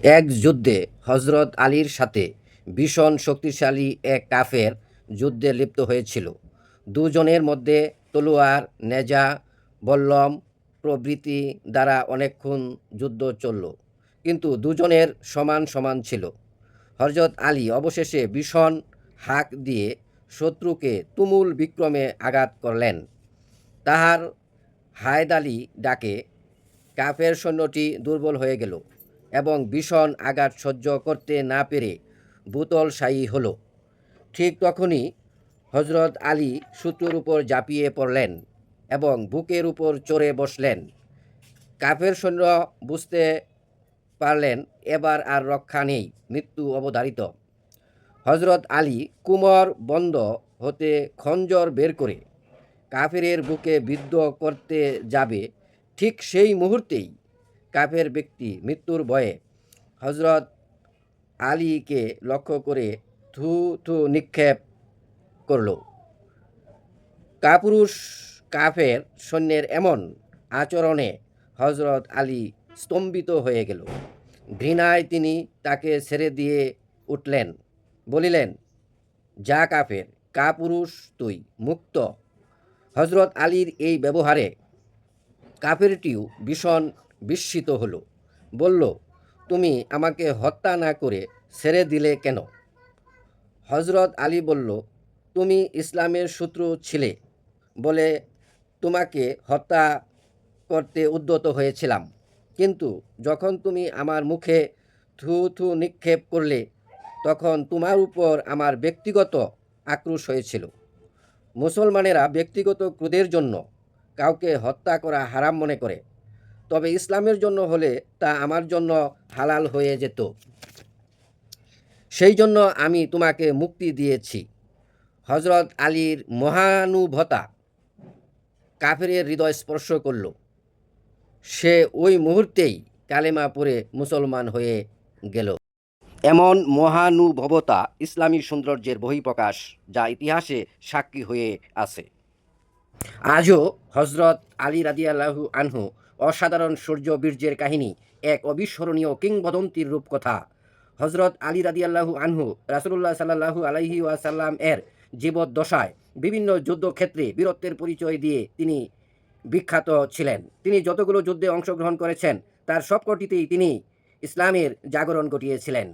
এক যুদ্ধে হযরত আলীর সাথে ভীষণ শক্তিশালী এক কাফের যুদ্ধে লিপ্ত হয়েছিল। দুজনের মধ্যে তলোয়ার, নেজা, বল্লম প্রভৃতি দ্বারা অনেকক্ষণ যুদ্ধ চলল, কিন্তু দুজনের সমান সমান ছিল। হযরত আলী অবশেষে ভীষণ হাঁক দিয়ে শত্রুকে তুমুল বিক্রমে আঘাত করলেন। তাহার হায়দালি ডাকে কাফের সৈন্যটি দুর্বল হয়ে গেল এবং ভীষণ আঘাত সহ্য করতে না পেরে ভূতলশায়ী হল। ঠিক তখনই হযরত আলী শত্রুর উপর ঝাঁপিয়ে পড়লেন এবং বুকের উপর চড়ে বসলেন। কাফের সৈন্য বুঝতে পারলেন এবার আর রক্ষা নেই, মৃত্যু অবধারিত। হযরত আলী কুমর বন্ধ হতে খঞ্জর বের করে কাফেরের বুকে বিদ্ধ করতে যাবে, ঠিক সেই মুহূর্তেই কাফের ব্যক্তি মৃত্যুর ভয়ে হযরত আলীকে লক্ষ্য করে থু থু নিক্ষেপ করল। কাপুরুষ কাফের সৈন্যের এমন আচরণে হযরত আলী স্তম্ভিত হয়ে গেল। ঘৃণায় তিনি তাকে ছেড়ে দিয়ে উঠলেন, বলিলেন, যা কাফের, কাপুরুষ তুই, মুক্ত। হযরত আলীর এই ব্যবহারে কাফেরটিও ভীষণ বিস্মিত হল, বলল, তুমি আমাকে হত্যা না করে ছেড়ে দিলে কেন? হযরত আলী বলল, তুমি ইসলামের শত্রু ছিলে বলে তোমাকে হত্যা করতে উদ্যত হয়েছিলাম, কিন্তু যখন তুমি আমার মুখে থু থু নিক্ষেপ করলে তখন তোমার উপর আমার ব্যক্তিগত আক্রোশ হয়েছিল। মুসলমানেরা ব্যক্তিগত ক্রোধের জন্য কাউকে হত্যা করা হারাম মনে করে, তবে ইসলামের জন্য হলে তা আমার জন্য হালাল হয়ে যেত। সেই জন্য আমি তোমাকে মুক্তি দিয়েছি। হযরত আলীর মহানুভবতা কাফেরের হৃদয় স্পর্শ করল। সে ওই মুহূর্তেই কালেমা পড়ে মুসলমান হয়ে গেল। এমন মহানুভবতা ইসলামী সৌন্দর্যের বহিঃপ্রকাশ, যা ইতিহাসে সাক্ষী হয়ে আছে। আজও হযরত আলী রাদিয়াল্লাহু আনহু অসাধারণ শৌর্য বীর্যের কাহিনী এক অবিস্মরণীয় কিংবদন্তির রূপকথা। হযরত আলী রাদিয়াল্লাহু আনহু রাসূলুল্লাহ সাল্লাল্লাহু আলাইহি ওয়াসাল্লাম এর জীবদ্দশায় বিভিন্ন যুদ্ধক্ষেত্রে বীরত্বের পরিচয় দিয়ে তিনি বিখ্যাত ছিলেন। তিনি যতগুলো যুদ্ধে অংশগ্রহণ করেছেন তার সবকটিতেই তিনি ইসলামের জাগরণ ঘটিয়েছিলেন।